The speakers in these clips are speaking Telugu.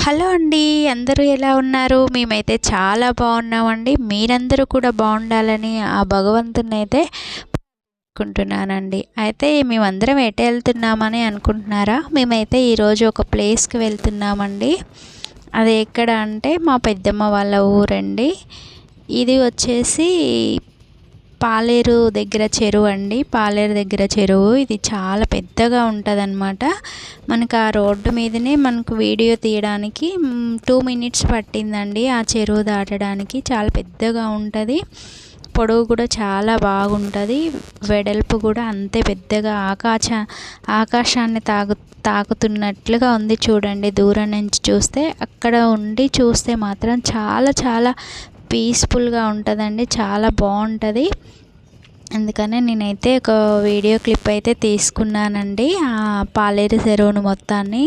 హలో అండి, అందరూ ఎలా ఉన్నారు? మేమైతే చాలా బాగున్నామండి. మీరందరూ కూడా బాగుండాలని ఆ భగవంతుని అయితే అనుకుంటున్నానండి. అయితే మేమందరం ఎటు వెళ్తున్నామని అనుకుంటున్నారా? మేమైతే ఈరోజు ఒక ప్లేస్కి వెళ్తున్నామండి. అది ఎక్కడ అంటే మా పెద్దమ్మ వాళ్ళ ఊరండి. ఇది వచ్చేసి పాలేరు దగ్గర చెరువు అండి. పాలేరు దగ్గర చెరువు ఇది చాలా పెద్దగా ఉంటుందన్నమాట. మనకు ఆ రోడ్డు మీదనే మనకు వీడియో తీయడానికి 2 మినిట్స్ పట్టిందండి. ఆ చెరువు దాటడానికి చాలా పెద్దగా ఉంటుంది. పొడవు కూడా చాలా బాగుంటుంది. వెడల్పు కూడా అంతే పెద్దగా ఆకాశాన్ని తాకుతున్నట్లుగా ఉంది చూడండి. దూరం నుంచి చూస్తే, అక్కడ ఉండి చూస్తే మాత్రం చాలా చాలా పీస్ఫుల్గా ఉంటుందండి. చాలా బాగుంటుంది. అందుకనే నేనైతే ఒక వీడియో క్లిప్ అయితే తీసుకున్నానండి ఆ పాలేరు చెరువును మొత్తాన్ని.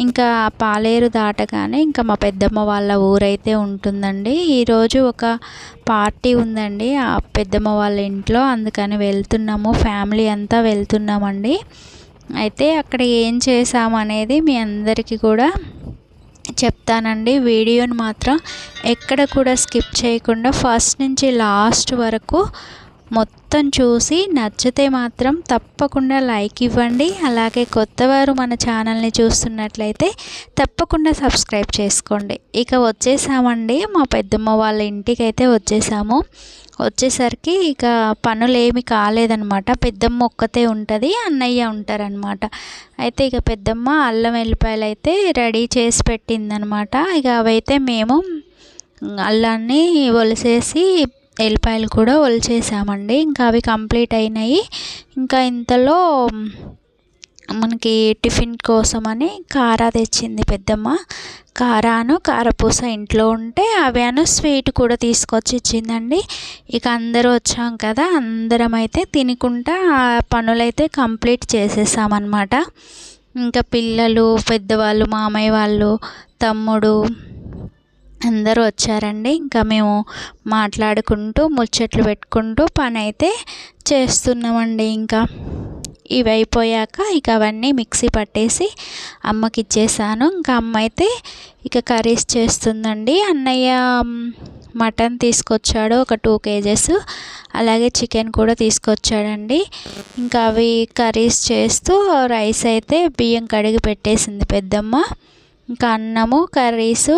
ఇంకా పాలేరు దాటగానే ఇంకా మా పెద్దమ్మ వాళ్ళ ఊరైతే ఉంటుందండి. ఈరోజు ఒక పార్టీ ఉందండి ఆ పెద్దమ్మ వాళ్ళ ఇంట్లో, అందుకని వెళ్తున్నాము. ఫ్యామిలీ అంతా వెళ్తున్నామండి. అయితే అక్కడ ఏం చేసామనేది మీ అందరికీ కూడా చెప్తానండి. వీడియోని మాత్రం ఎక్కడ కూడా స్కిప్ చేయకుండా ఫస్ట్ నుంచి లాస్ట్ వరకు మొత్తం చూసి నచ్చితే మాత్రం తప్పకుండా లైక్ ఇవ్వండి. అలాగే కొత్తవారు మన ఛానల్ని చూస్తున్నట్లయితే తప్పకుండా సబ్స్క్రైబ్ చేసుకోండి. ఇక వచ్చేసామండి, మా పెద్దమ్మ వాళ్ళ ఇంటికి అయితే వచ్చేసాము. వచ్చేసరికి ఇక పనులేమి కాలేదనమాట. పెద్దమ్మ ఒక్కతే ఉంటుంది, అన్నయ్య ఉంటారనమాట. అయితే ఇక పెద్దమ్మ అల్లం వెల్లిపాయలు అయితే రెడీ చేసి పెట్టిందనమాట. ఇక అవైతే మేము అల్లాన్ని ఒలిసేసి ఎల్లిపాయలు కూడా ఒలిచేసామండి. ఇంకా అవి కంప్లీట్ అయినాయి. ఇంకా ఇంతలో మనకి టిఫిన్ కోసమని కారా తెచ్చింది పెద్దమ్మ. కారపూస ఇంట్లో ఉంటే అవేను స్వీట్ కూడా తీసుకొచ్చి ఇచ్చిందండి. ఇక అందరూ వచ్చాం కదా, అందరం అయితే తినుకుంటా పనులైతే కంప్లీట్ చేసేసామన్నమాట. ఇంకా పిల్లలు, పెద్దవాళ్ళు, మామయ్య వాళ్ళు, తమ్ముడు అందరూ వచ్చారండి. ఇంకా మేము మాట్లాడుకుంటూ ముచ్చట్లు పెట్టుకుంటూ పని అయితే చేస్తున్నామండి. ఇంకా ఇవి అయిపోయాక ఇక అవన్నీ మిక్సీ పట్టేసి అమ్మకి ఇచ్చేసాను. ఇంకా అమ్మ అయితే ఇక కర్రీస్ చేస్తుందండి. అన్నయ్య మటన్ తీసుకొచ్చాడు ఒక 2 kgs, అలాగే చికెన్ కూడా తీసుకొచ్చాడండి. ఇంకా అవి కర్రీస్ చేస్తూ రైస్ అయితే బియ్యం కడిగి పెట్టేసింది పెద్దమ్మ. ఇంకా అన్నము, కర్రీసు,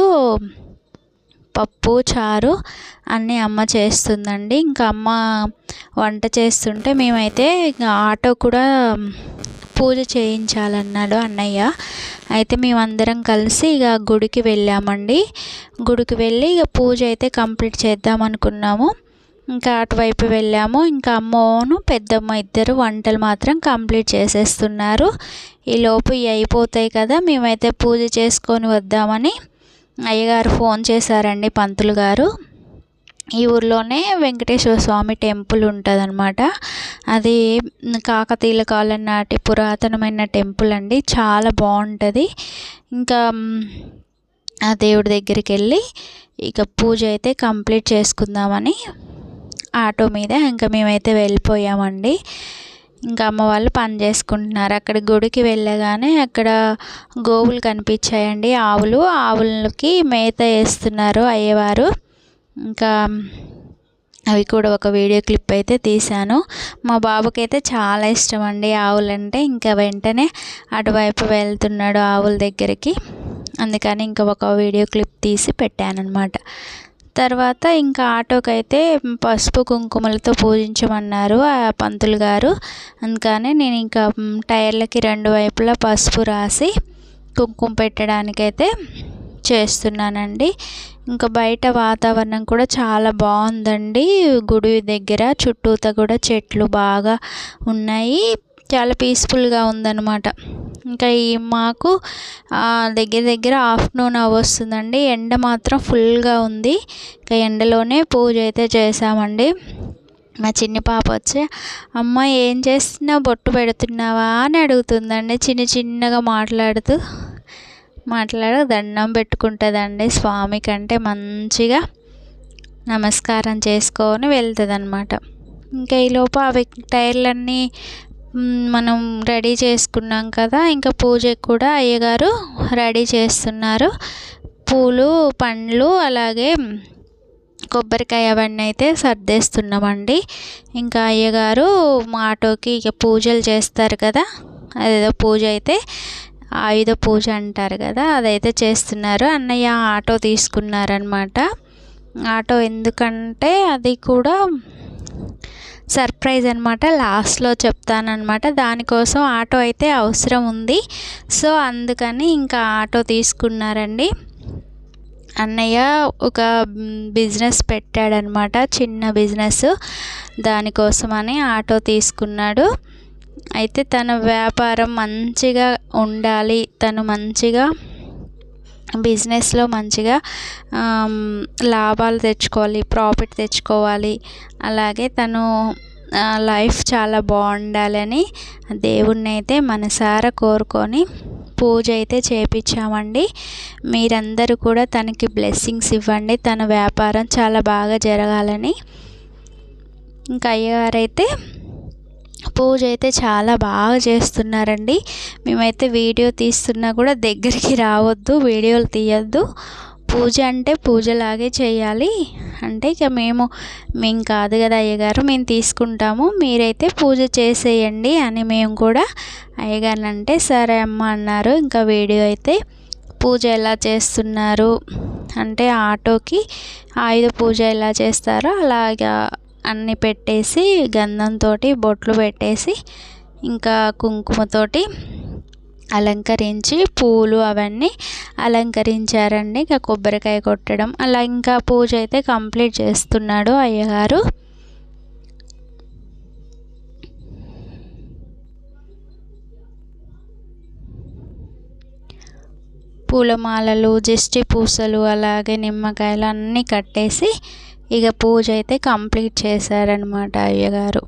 పప్పు, చారు అన్నీ అమ్మ చేస్తుందండి. ఇంకా అమ్మ వంట చేస్తుంటే మేమైతే ఇంకా ఆటో కూడా పూజ చేయించాలన్నాడు అన్నయ్య. అయితే మేమందరం కలిసి ఇక గుడికి వెళ్ళామండి. గుడికి వెళ్ళి ఇక పూజ అయితే కంప్లీట్ చేద్దాం అనుకున్నాము. ఇంకా అటువైపు వెళ్ళాము. ఇంకా అమ్మను పెద్దమ్మ ఇద్దరు వంటలు మాత్రం కంప్లీట్ చేసేస్తున్నారు. ఈలోపు ఇవి అయిపోతాయి కదా, మేమైతే పూజ చేసుకొని వద్దామని అయ్యగారు ఫోన్ చేశారండి, పంతులు గారు. ఈ ఊర్లోనే వెంకటేశ్వర స్వామి టెంపుల్ ఉంటుందన్నమాట. అది కాకతీయుల కాలం నాటి పురాతనమైన టెంపుల్ అండి. చాలా బాగుంటుంది. ఇంకా ఆ దేవుడి దగ్గరికి వెళ్ళి ఇక పూజ అయితే కంప్లీట్ చేసుకుందామని ఆటో మీద ఇంకా మేమైతే వెళ్ళిపోయామండి. ఇంకా అమ్మ వాళ్ళు పని చేసుకుంటున్నారు. అక్కడ గుడికి వెళ్ళగానే అక్కడ గోవులు కనిపించాయండి, ఆవులకి మేత వేస్తున్నారు అయ్యవారు. ఇంకా అవి కూడా ఒక వీడియో క్లిప్ అయితే తీశాను. మా బాబుకి అయితే చాలా ఇష్టం అండి ఆవులంటే. ఇంకా వెంటనే అటువైపు వెళ్తున్నాడు ఆవుల దగ్గరికి. అందుకని ఇంకా ఒక వీడియో క్లిప్ తీసి పెట్టానన్నమాట. తర్వాత ఇంకా ఆటోకి అయితే పసుపు కుంకుమలతో పూజించమన్నారు ఆ పంతులు గారు. అందుకని నేను ఇంకా టైర్లకి 2 వైపులా పసుపు రాసి కుంకుమ పెట్టడానికైతే చేస్తున్నానండి. ఇంకా బయట వాతావరణం కూడా చాలా బాగుందండి. గుడి దగ్గర చుట్టూతా కూడా చెట్లు బాగా ఉన్నాయి. చాలా పీస్ఫుల్గా ఉందన్నమాట. ఇంకా మాకు దగ్గర ఆఫ్టర్నూన్ వస్తుందండి. ఎండ మాత్రం ఫుల్గా ఉంది. ఇంకా ఎండలోనే పూజ అయితే చేసామండి. మా చిన్ని పాప వచ్చి, అమ్మ ఏం చేస్తున్నావు, బొట్టు పెడుతున్నావా అని అడుగుతుందండి. చిన్నగా మాట్లాడి దండం పెట్టుకుంటుందండి. స్వామి కంటే మంచిగా నమస్కారం చేసుకొని వెళ్తుంది అనమాట. ఇంకా ఈలోపు అవి టైర్లన్నీ మనం రెడీ చేసుకున్నాం కదా, ఇంకా పూజకి కూడా అయ్యగారు రెడీ చేస్తున్నారు. పూలు, పండ్లు, అలాగే కొబ్బరికాయ అవన్నీ అయితే సర్దేస్తున్నామండి. ఇంకా అయ్యగారు మా ఆటోకి ఇక పూజలు చేస్తారు కదా, అదేదో పూజ అయితే ఆయుధ పూజ అంటారు కదా, అదైతే చేస్తున్నారు. అన్నయ్య ఆటో తీసుకున్నారనమాట. ఆటో ఎందుకంటే అది కూడా సర్ప్రైజ్ అనమాట, లాస్ట్లో చెప్తానమాట. దానికోసం ఆటో అయితే అవసరం ఉంది. సో అందుకని ఇంకా ఆటో తీసుకున్నారండి. అన్నయ్య ఒక బిజినెస్ పెట్టాడనమాట, చిన్న బిజినెస్. దానికోసమని ఆటో తీసుకున్నాడు. అయితే తన వ్యాపారం మంచిగా ఉండాలి, తను మంచిగా బిజినెస్లో మంచిగా లాభాలు తెచ్చుకోవాలి, ప్రాఫిట్ తెచ్చుకోవాలి, అలాగే తను లైఫ్ చాలా బాగుండాలని దేవుణ్ణి అయితే మనసారా కోరుకొని పూజ అయితే చేయించామండి. మీరందరూ కూడా తనకి బ్లెస్సింగ్స్ ఇవ్వండి, తన వ్యాపారం చాలా బాగా జరగాలని. ఇంకా అయ్యగారైతే పూజ అయితే చాలా బాగా చేస్తున్నారండి. మేమైతే వీడియో తీస్తున్నా కూడా దగ్గరికి రావద్దు, వీడియోలు తీయద్దు, పూజ అంటే పూజలాగే చేయాలి అంటే ఇక మేము కాదు కదా అయ్యగారు, మేము తీసుకుంటాము, మీరైతే పూజ చేసేయండి అని మేము కూడా అయ్యగారిని అంటే సరే అమ్మ అన్నారు. ఇంకా వీడియో అయితే పూజ ఎలా చేస్తున్నారు అంటే ఆటోకి ఆయుధ పూజ ఎలా చేస్తారో అలాగా అన్నీ పెట్టేసి, గంధంతో బొట్లు పెట్టేసి, ఇంకా కుంకుమతోటి అలంకరించి, పూలు అవన్నీ అలంకరించారండి. ఇంకా కొబ్బరికాయ కొట్టడం అలా ఇంకా పూజ అయితే కంప్లీట్ చేస్తున్నాడు అయ్యగారు. పూలమాలలు, దిష్టి పూసలు, అలాగే నిమ్మకాయలు అన్నీ కట్టేసి ఇక పూజ అయితే కంప్లీట్ చేశారనమాట అయ్యగారు.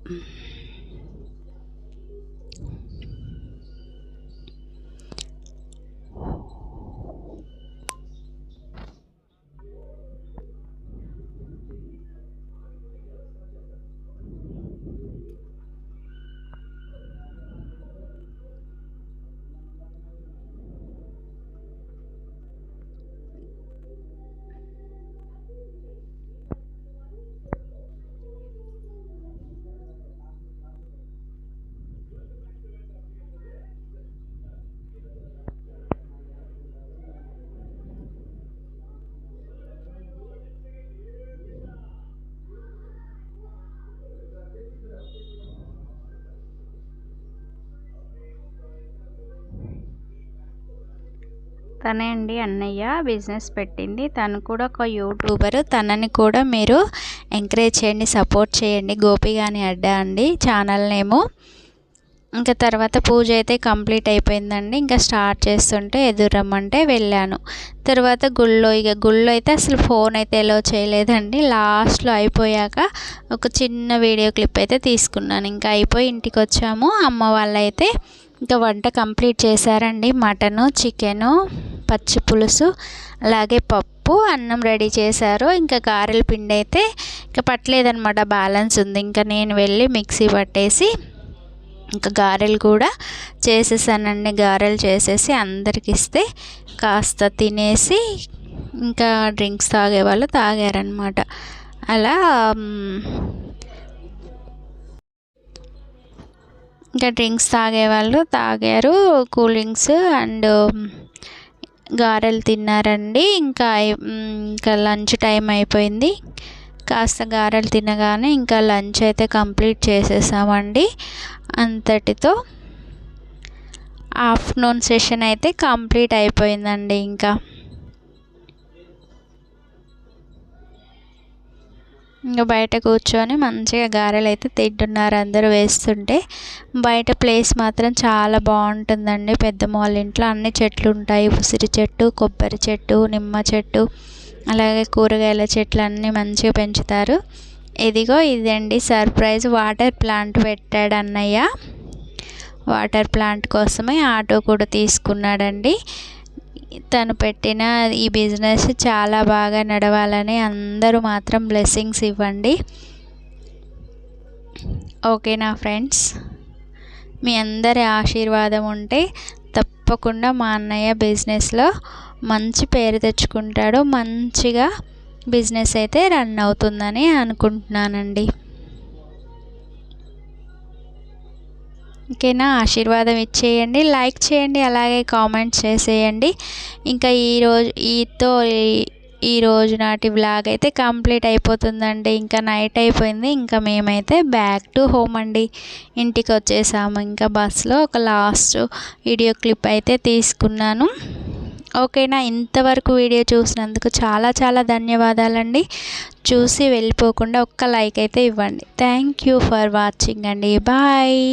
తనే అండి అన్నయ్య బిజినెస్ పెట్టింది, తను కూడా ఒక యూట్యూబర్. తనని కూడా మీరు ఎంకరేజ్ చేయండి, సపోర్ట్ చేయండి. గోపిగాని అడ్డా అండి ఛానల్ నేము. ఇంకా తర్వాత పూజ అయితే కంప్లీట్ అయిపోయిందండి. ఇంకా స్టార్ట్ చేస్తుంటే ఎదురమ్మంటే వెళ్ళాను. తర్వాత గుళ్ళో అయితే అసలు ఫోన్ అయితే ఎలో చేయలేదండి. లాస్ట్లో అయిపోయాక ఒక చిన్న వీడియో క్లిప్ అయితే తీసుకున్నాను. ఇంకా అయిపోయి ఇంటికి వచ్చాము. అమ్మ వాళ్ళైతే ఇంకా వంట కంప్లీట్ చేశారండి. మటను, చికెను, పచ్చి పులుసు, అలాగే పప్పు, అన్నం రెడీ చేశారు. ఇంకా గారెల పిండి అయితే ఇంకా పట్టలేదనమాట, బ్యాలెన్స్ ఉంది. ఇంకా నేను వెళ్ళి మిక్సీ పట్టేసి ఇంకా గారెలు కూడా చేసేసానండి. గారెలు చేసేసి అందరికి ఇస్తే కాస్త తినేసి ఇంకా డ్రింక్స్ తాగే వాళ్ళు తాగారనమాట. అలా ఇంకా డ్రింక్స్ తాగేవాళ్ళు తాగారు, కూల్ డ్రింక్స్ అండ్ గారెలు తిన్నారండి. ఇంకా లంచ్ టైం అయిపోయింది. కాస్త గారెలు తినగానే ఇంకా లంచ్ అయితే కంప్లీట్ చేసేసామండి. అంతటితో ఆఫ్టర్నూన్ సెషన్ అయితే కంప్లీట్ అయిపోయిందండి. ఇంకా బయట కూర్చొని మంచిగా గారెలు అయితే తింటున్నారు అందరూ వేస్తుంటే. బయట ప్లేస్ మాత్రం చాలా బాగుంటుందండి. పెద్దమ్మ వాళ్ళ ఇంట్లో అన్ని చెట్లు ఉంటాయి, ఉసిరి చెట్టు, కొబ్బరి చెట్టు, నిమ్మ చెట్టు, అలాగే కూరగాయల చెట్లు అన్నీ మంచిగా పెంచుతారు. ఇదండి సర్ప్రైజ్. వాటర్ ప్లాంట్ పెట్టాడు అన్నయ్య. వాటర్ ప్లాంట్ కోసమే ఆటో కూడా తీసుకున్నాడండి. తను పెట్టిన ఈ బిజినెస్ చాలా బాగా నడవాలని అందరూ మాత్రం బ్లెస్సింగ్స్ ఇవ్వండి. ఓకేనా ఫ్రెండ్స్, మీ అందరి ఆశీర్వాదం ఉంటే తప్పకుండా మా అన్నయ్య బిజినెస్లో మంచి పేరు తెచ్చుకుంటాడు, మంచిగా బిజినెస్ అయితే రన్ అవుతుందని అనుకుంటున్నానండి. ఓకేనా, ఆశీర్వాదం ఇచ్చేయండి, లైక్ చేయండి, అలాగే కామెంట్ చేసేయండి. ఇంకా ఈ రోజు నాటి వ్లాగ్ అయితే కంప్లీట్ అయిపోతుందండి. ఇంకా నైట్ అయిపోయింది. ఇంకా మేమైతే బ్యాక్ టు హోమ్ అండి, ఇంటికి వచ్చేసాము. ఇంకా బస్సులో ఒక లాస్ట్ వీడియో క్లిప్ అయితే తీసుకున్నాను. ఓకేనా, ఇంతవరకు వీడియో చూసినందుకు చాలా చాలా ధన్యవాదాలండి. చూసి వెళ్ళిపోకుండా ఒక్క లైక్ అయితే ఇవ్వండి. థ్యాంక్ యూ ఫర్ వాచింగ్ అండి. బాయ్.